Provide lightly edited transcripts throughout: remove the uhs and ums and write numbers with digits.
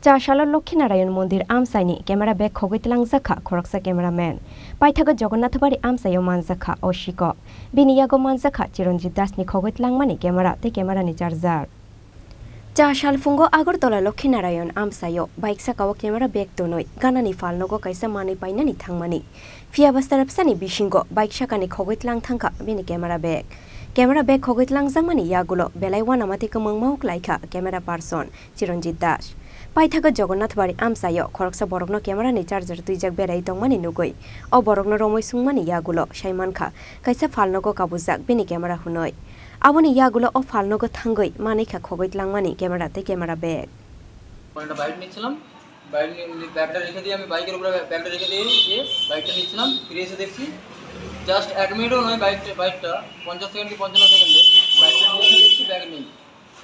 Chasalo Lakhi Narayan Mandir Amchaini Camera Bag Khogwi Twlangjakha Khoroksa Cameraman Paithago Jagannathbari Amchaio Manjakha Oshiko Biniyago Manjakha Chiranjit Dasni Khogwi Twlangmani Camera te Camera ni charger Chasal Fungo Agartala Lakhi Narayan Amchaio Bike Sakao Camera Bag Tonoi Ganani Falnogo Kaisa Mani Painani Thangmani Fiabastarapsani Bishingo Bike Shakani Khogwi Twlang Thangka Bini Camera Bag Camera Bag Khogwi Twlangjangmani Yagulo Belai Wanamati Kamang Mauk Laika Camera Person Chiranjit Das Paithago Jagannathbari Amchaio Khoroksa borokno camera ni charger tuijak berai tongmani nugui o borokno romoi sungmani yagulo saimankha kaisa falnogo kabujak bini camera hunoi aboni yagulo o falnogo thangoi manikha khogoi tlangmani camera te camera bag একটা bike নিছিলাম bike নিয়ে ব্যাগটা রেখে দিয়ে আমি বাইকের উপরে ব্যাগটা রেখে দিয়ে বাইকটা নিছিলাম ফিরে এসে দেখছি জাস্ট 1 মিনিটও নয় বাইকটা 50 সেকেন্ড কি 55 সেকেন্ডে বাইকটা নিয়ে এসে দেখছি ব্যাগ নেই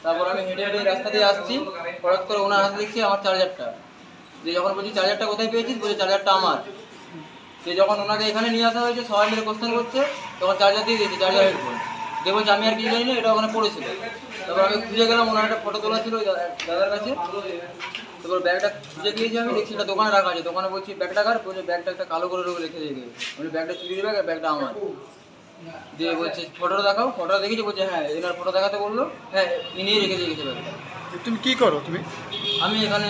তারপর আমি হেঁটে হেঁটে রাস্তা দিয়ে আসছি হঠাৎ করে ওনার হাতে দেখছি আমার চার্জারটা যে যখন বলছি চার্জারটা কোথায় পেয়েছিস বলছে চার্জারটা আমার যে যখন ওনাকে এখানে নিয়ে আসা হয়েছে সবাই মিলে কোশ্চেন করছে তখন চার্জার দিয়ে দিয়েছে চার্জার হেডফোন যে বলছে আমি আর কিছু জানি না এটা ওখানে পড়েছিল তারপর আমি খুঁজে গেলাম ওনার একটা ফটো তোলা ছিল ওই দাদার কাছে তারপর ব্যাগটা খুঁজে গিয়েছি আমি দেখছি এটা দোকানে রাখা আছে দোকানে বলছি ব্যাগটা কার বলছে ব্যাগটা একটা কালো করে রেখে দিয়ে গেছে বলছি ব্যাগটা চুরি দেবে ব্যাগটা আমার দিয়ে বলছে ফটোটা দেখাও ফটোটা দেখেছি বলছে হ্যাঁ এনার ফটো দেখাতে বললো হ্যাঁ ইনিই রেখে দিয়ে গেছে ব্যাগটা তুমি কি করো তুমি আমি এখানে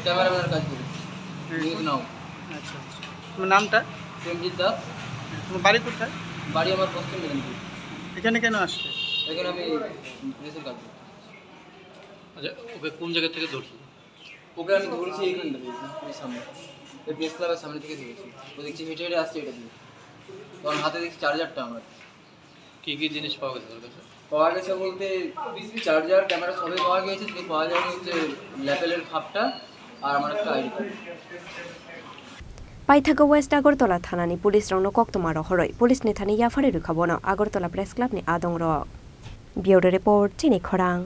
ক্যামেরাম্যানের কাজ করি নিউজ নাও আচ্ছা তোমার নামটা প্রেমজিৎ দাস তোমার বাড়ি কোথায় বাড়ি আমার পশ্চিম মেদিনীপুর এখানে কেন আসছে এখানে আমি প্রেসের কাজ করি আচ্ছা ওকে কোন জায়গা থেকে ধরছো ওকে আমি ধরেছি এইখানটা এই সামনে এই প্রেস ক্লাবের সামনে থেকে ধরেছি ও দেখছি হেঁটে হেঁটে আসছে এটা দিয়ে তখন হাতে দেখছি চার্জারটা আমার কি কি জিনিস পাওয়া গেছে ওর কাছে পাওয়া গেছে বলতে চার্জার ক্যামেরা সবই পাওয়া গিয়েছে শুধু পাওয়া যায়নি হচ্ছে ল্যাপেলের খাপটা আর আমার একটা ID card Paithago West Agartala Thanani Police Rono Koktomaro Horoi Police Nethani Yafari Rukabono Agartala Press Club ni Adong Rock Bureau Report Chini Khorang